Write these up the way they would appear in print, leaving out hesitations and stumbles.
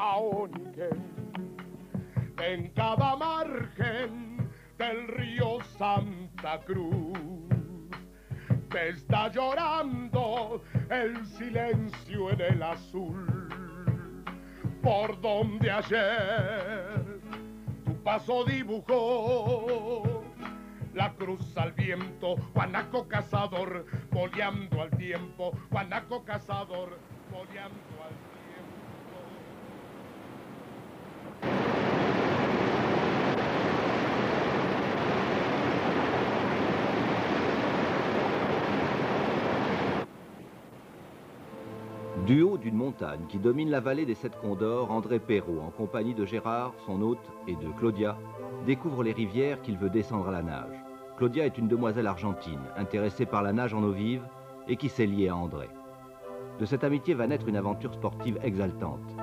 a Oniquén. En cada margen del río Santa Cruz te está llorando el silencio en el azul, por donde ayer tu paso dibujó la cruz al viento, guanaco cazador, boleando al tiempo, guanaco cazador, boleando al tiempo. Du haut d'une montagne qui domine la vallée des Sept Condors, André Perrault, en compagnie de Gérard, son hôte, et de Claudia, découvre les rivières qu'il veut descendre à la nage. Claudia est une demoiselle argentine, intéressée par la nage en eau vive et qui s'est liée à André. De cette amitié va naître une aventure sportive exaltante.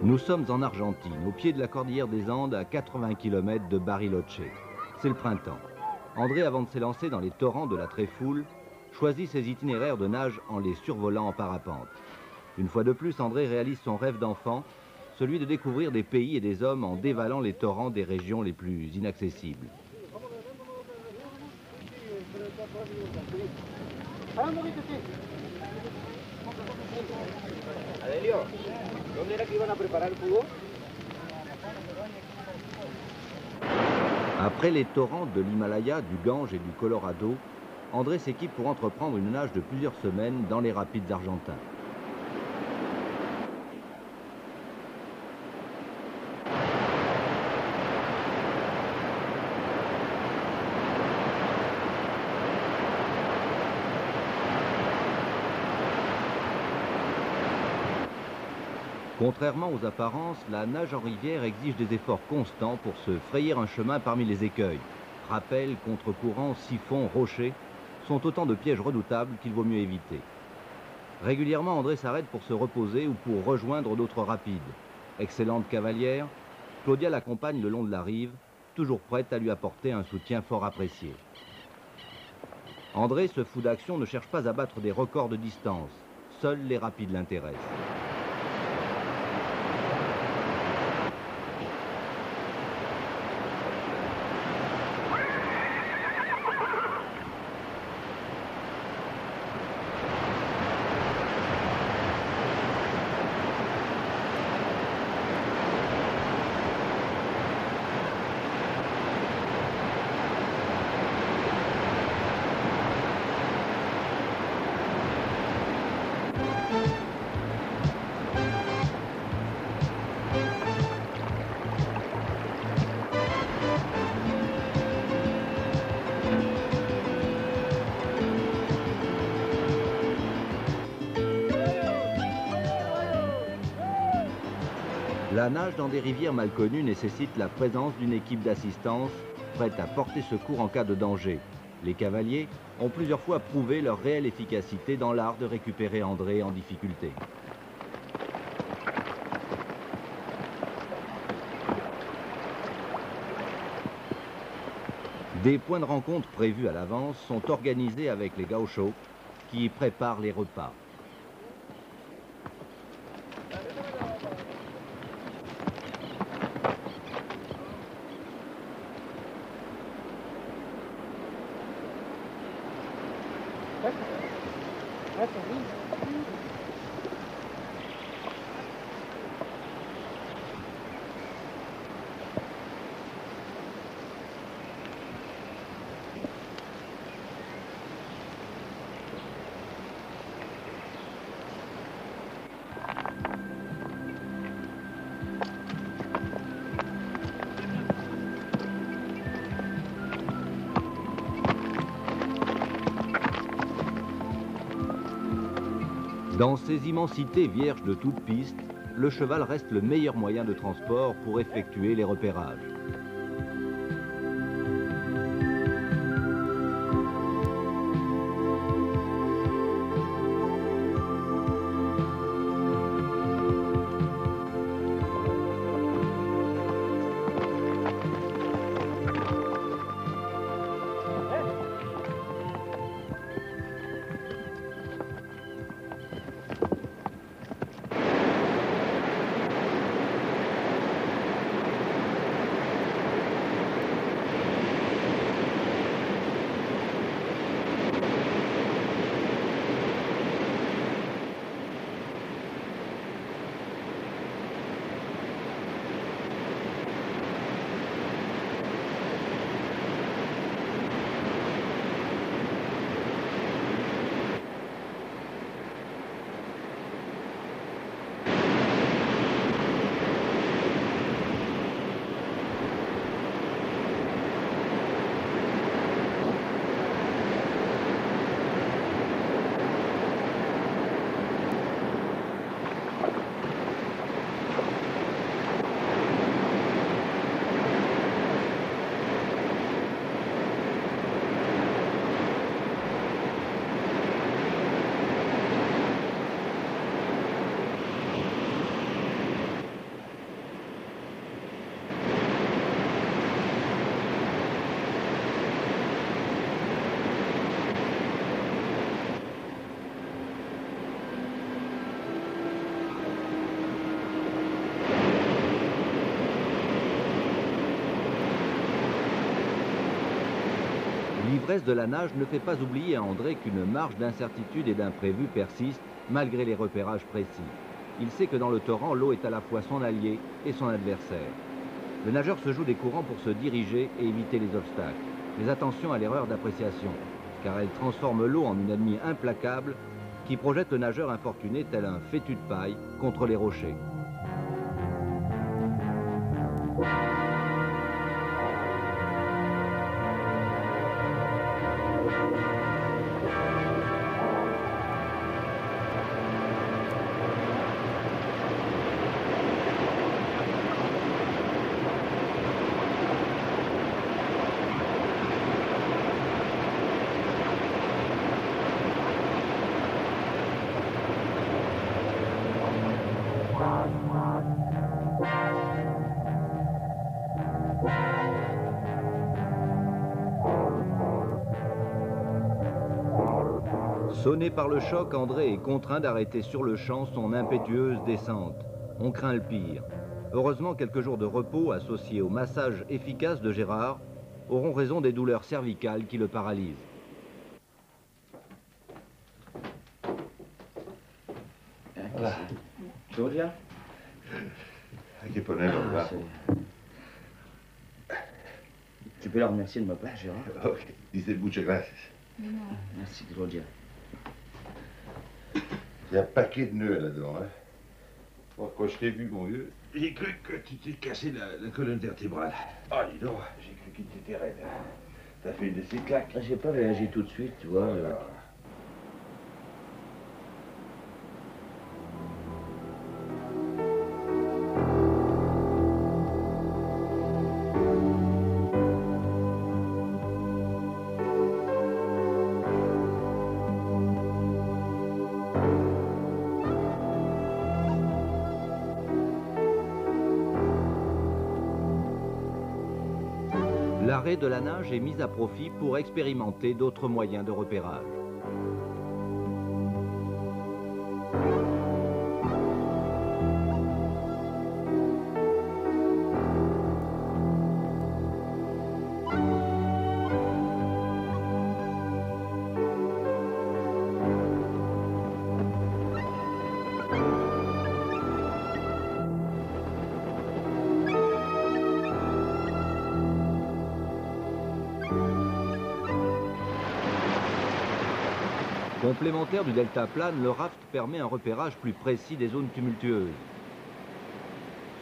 Nous sommes en Argentine, au pied de la cordillère des Andes, à 80 km de Bariloche. C'est le printemps. André, avant de s'élancer dans les torrents de la Tréfoule, choisit ses itinéraires de nage en les survolant en parapente. Une fois de plus, André réalise son rêve d'enfant, celui de découvrir des pays et des hommes en dévalant les torrents des régions les plus inaccessibles. Adelio, ¿dónde era que iban a preparar el jugo? Après les torrents de l'Himalaya, du Gange et du Colorado, André s'équipe pour entreprendre une nage de plusieurs semaines dans les rapides argentins. Contrairement aux apparences, la nage en rivière exige des efforts constants pour se frayer un chemin parmi les écueils. Rappels, contre-courants, siphons, rochers sont autant de pièges redoutables qu'il vaut mieux éviter. Régulièrement, André s'arrête pour se reposer ou pour rejoindre d'autres rapides. Excellente cavalière, Claudia l'accompagne le long de la rive, toujours prête à lui apporter un soutien fort apprécié. André, ce fou d'action, ne cherche pas à battre des records de distance. Seuls les rapides l'intéressent. La nage dans des rivières mal connues nécessite la présence d'une équipe d'assistance prête à porter secours en cas de danger. Les cavaliers ont plusieurs fois prouvé leur réelle efficacité dans l'art de récupérer André en difficulté. Des points de rencontre prévus à l'avance sont organisés avec les gauchos qui préparent les repas. Dans ces immensités vierges de toute piste, le cheval reste le meilleur moyen de transport pour effectuer les repérages. L'ivresse de la nage ne fait pas oublier à André qu'une marge d'incertitude et d'imprévu persiste malgré les repérages précis. Il sait que dans le torrent, l'eau est à la fois son allié et son adversaire. Le nageur se joue des courants pour se diriger et éviter les obstacles. Mais attention à l'erreur d'appréciation, car elle transforme l'eau en une ennemie implacable qui projette le nageur infortuné tel un fétu de paille contre les rochers. Sonné par le choc, André est contraint d'arrêter sur le champ son impétueuse descente. On craint le pire. Heureusement, quelques jours de repos associés au massage efficace de Gérard auront raison des douleurs cervicales qui le paralysent. Voilà. Giulia? Che ponello là. Tu peux la remercier de ma part, Gérard? Ok, dice muchas gracias. Merci, Claudia. Il y a un paquet de nœuds là-dedans, hein. Bon, quand je t'ai vu, mon vieux, j'ai cru que tu t'es cassé la colonne vertébrale. Ah, dis donc, j'ai cru qu'il t'était raide. T'as fait une de ces claques. J'ai pas réagi tout de suite, tu vois. L'arrêt de la nage est mis à profit pour expérimenter d'autres moyens de repérage. Complémentaire du deltaplane, le raft permet un repérage plus précis des zones tumultueuses.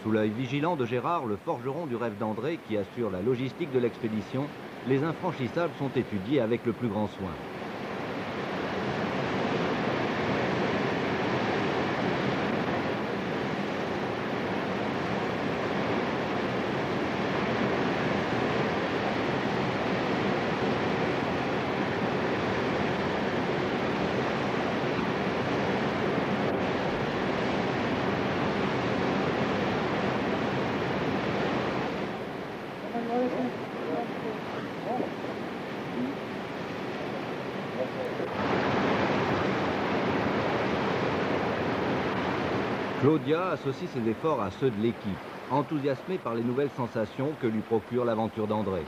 Sous l'œil vigilant de Gérard, le forgeron du rêve d'André, qui assure la logistique de l'expédition, les infranchissables sont étudiés avec le plus grand soin. Claudia associe ses efforts à ceux de l'équipe, enthousiasmée par les nouvelles sensations que lui procure l'aventure d'André.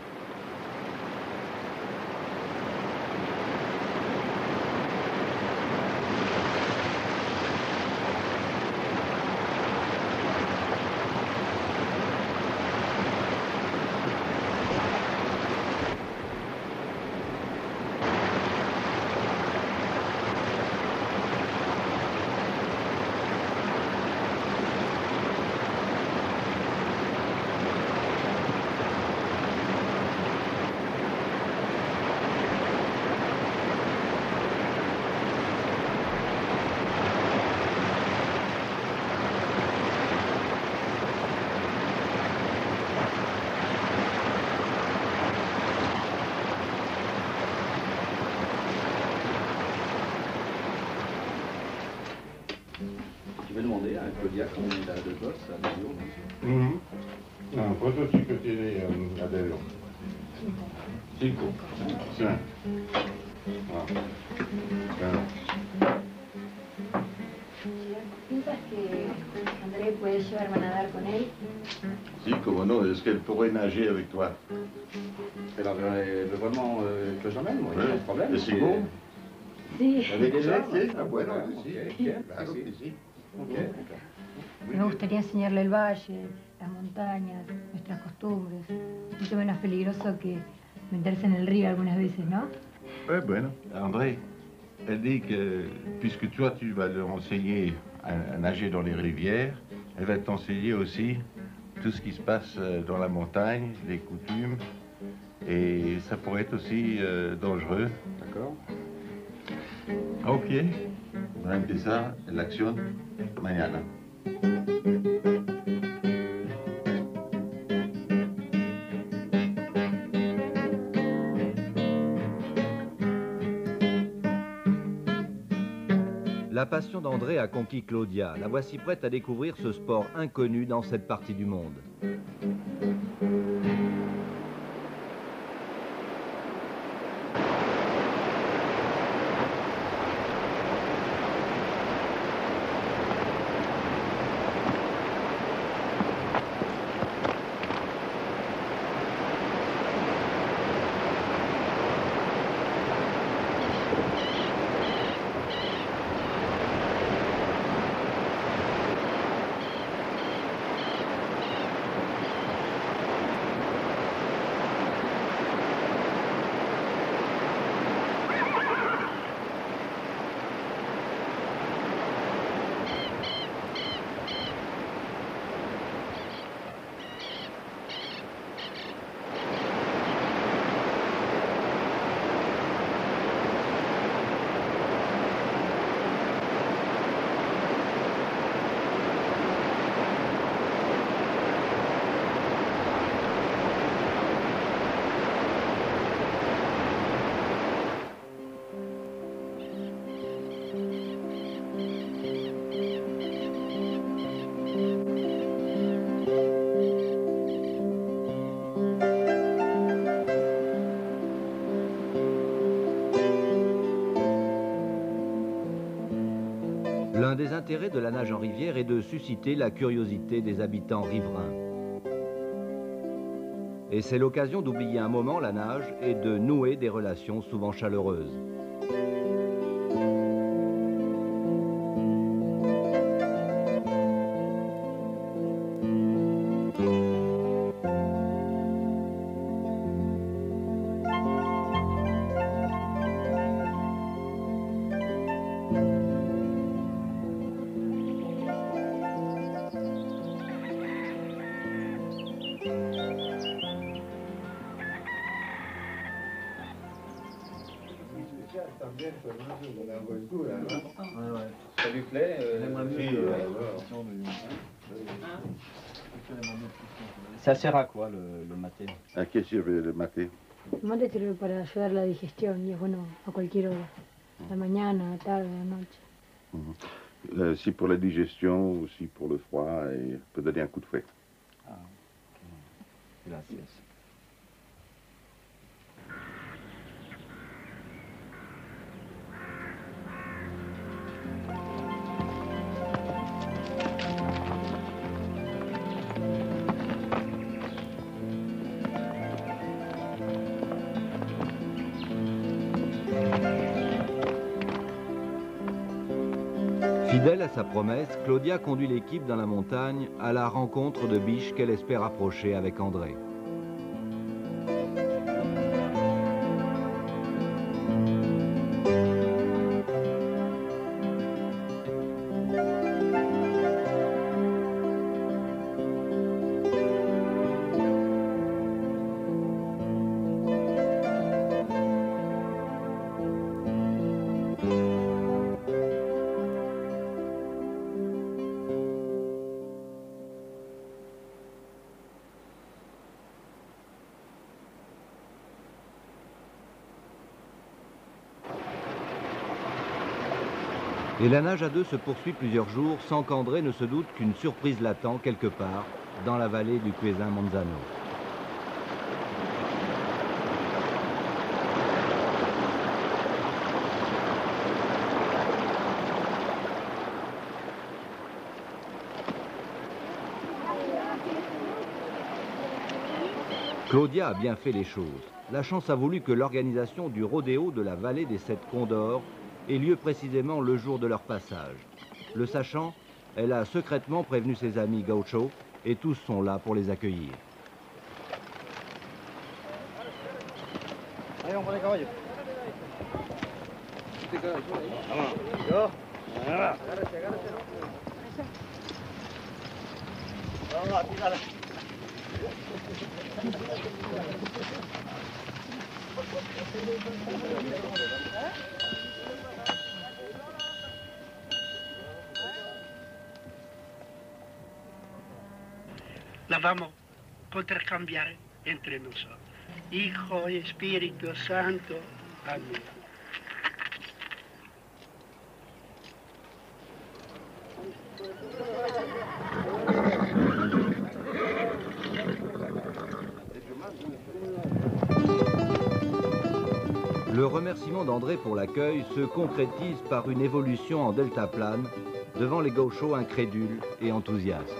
Je vais demander à Claudia combien il a de gosses à Delio. No, ¿cuántos chicos tiene Adélio? 5. 5. Ah. Claro. ¿Piensas que André puede llevarme a nadar con él? Si, comment non, est-ce qu'elle pourrait nager avec toi? Alors, elle veut vraiment que je l'emmène, moi, il n'y a pas de problème. Et c'est bon? Sí. Avec Déjà, ça, sí. ah, bueno, Ok, sí. ok, Claro sí. que sí. Me gustaría enseñarle el valle, las montañas, nuestras costumbres. Mucho menos peligroso que meterse en el río algunas veces, ¿no? Ouais, bueno. André, elle dit que puisque toi, tu vas leur enseigner à nager dans les rivières, elle va t'enseigner aussi tout ce qui se passe dans la montagne, les coutumes, et ça pourrait être aussi dangereux. D'accord. Ok. On va empezar la acción mañana. La passion d'André a conquis Claudia. La voici prête à découvrir ce sport inconnu dans cette partie du monde. L'un des intérêts de la nage en rivière est de susciter la curiosité des habitants riverains. Et c'est l'occasion d'oublier un moment la nage et de nouer des relations souvent chaleureuses. Ça lui plaît Ça sert à quoi le maté? ¿A qué sirve el mate? El mate sirve para ayudar a la digestión y es bueno a cualquier hora. A la mañana, a la tarde, a la noche. Si pour la digestion, aussi pour le froid, et peut donner un coup de fouet. Ah, ok. Gracias. Fidèle à sa promesse, Claudia conduit l'équipe dans la montagne à la rencontre de biches qu'elle espère approcher avec André. Et la nage à deux se poursuit plusieurs jours sans qu'André ne se doute qu'une surprise l'attend quelque part dans la vallée du Cuesin Monzano. Claudia a bien fait les choses. La chance a voulu que l'organisation du rodéo de la vallée des Sept Condors ait lieu précisément le jour de leur passage. Le sachant, elle a secrètement prévenu ses amis gauchos et tous sont là pour les accueillir. Allez, on prend les caballos. La vamos a intercambiar entre nosotros. Hijo y Espíritu Santo. Amén. Le remerciement d'André pour l'accueil se concrétise par une évolution en deltaplane devant les gauchos incrédules et enthousiastes.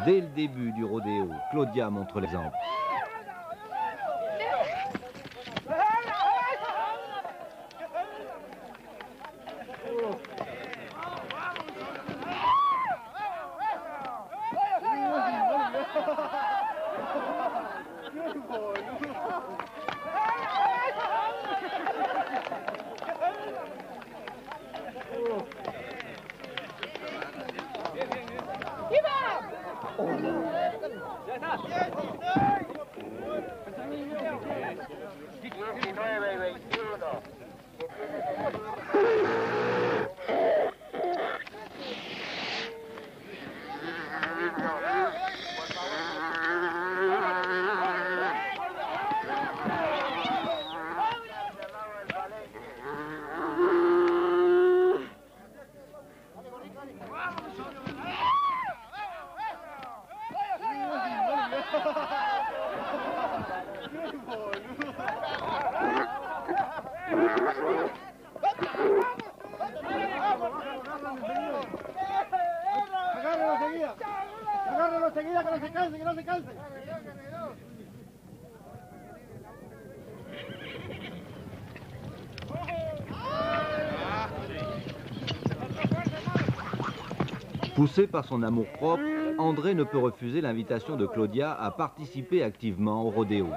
Dès le début du rodéo, Claudia montre l'exemple. Agárralo seguida, que no se canse, que no se canse. Poussé par son amour-propre, André ne peut refuser l'invitation de Claudia à participer activement au rodéo.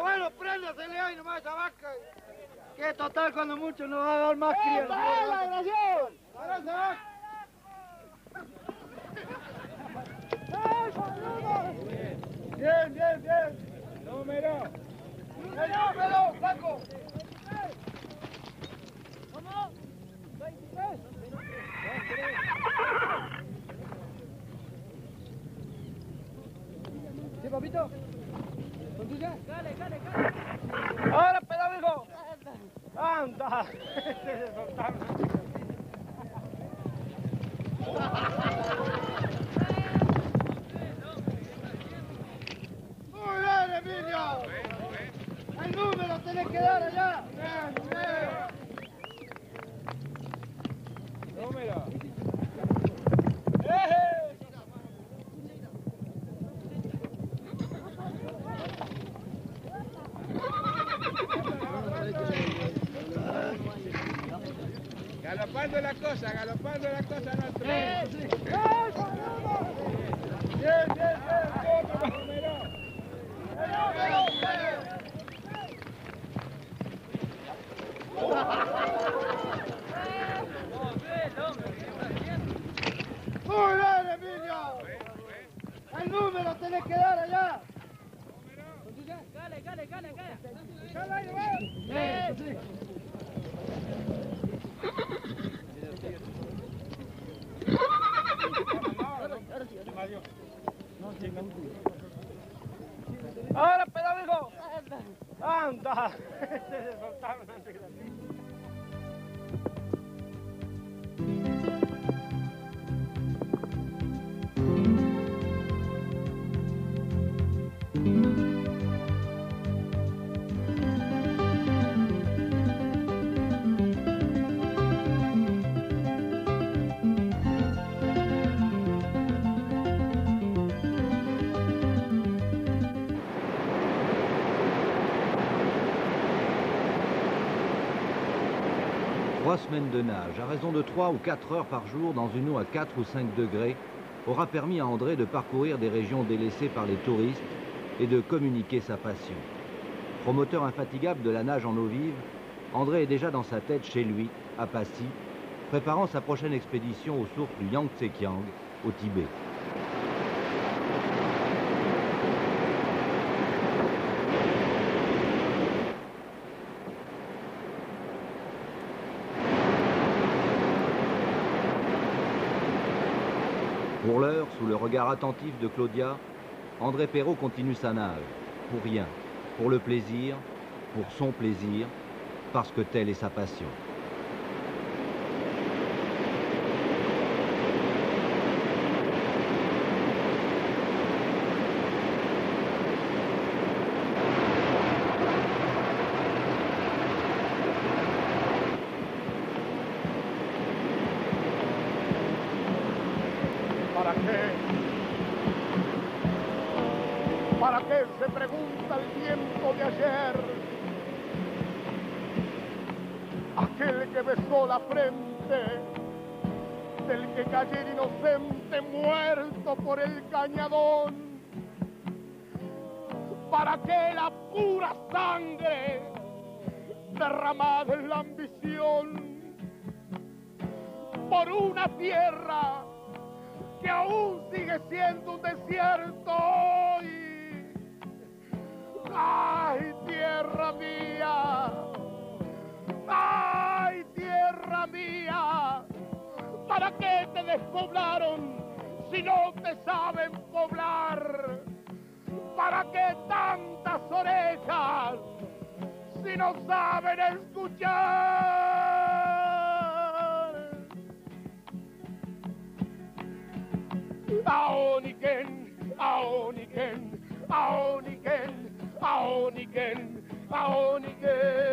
Bueno, préndasele ahí nomás esa vaca. Que total, cuando mucho nos va a dar más cría. ¡La vibración! ¡Para esa vaca! Bien. Número, Paco. ¿Cómo? 23. ¿Sí, papito? ¿Con tuya? Dale. ¡Ahora, pedólogo! ¡Anda! ¡Muy bien, Emilio! ¡El número tenés que dar allá! ¡Número! Galopando la cosa, nuestro. Bien. Muy bien, Emilio. El número tenés que dar allá. Dale. Sí. Ahora, pedólogo. Anda. Se soltaron antes que la... Trois semaines de nage, à raison de 3 ou 4 heures par jour dans une eau à 4 ou 5 degrés, aura permis à André de parcourir des régions délaissées par les touristes et de communiquer sa passion. Promoteur infatigable de la nage en eau vive, André est déjà dans sa tête chez lui, à Passy, préparant sa prochaine expédition aux sources du Yangtze-Kiang, au Tibet. Pour l'heure, sous le regard attentif de Claudia, André Perrault continue sa nage. Pour rien, pour le plaisir, pour son plaisir, parce que telle est sa passion. ¿Para qué se pregunta el tiempo de ayer? Aquel que besó la frente del que cayera inocente muerto por el cañadón. ¿Para qué la pura sangre derramada en la ambición por una tierra que aún sigue siendo un desierto hoy? ¡Ay, tierra mía! ¡Ay, tierra mía! ¿Para qué te despoblaron si no te saben poblar? ¿Para qué tantas orejas si no saben escuchar? Aoniken, Aoniken, Aoniken, Aoniken, Aoniken.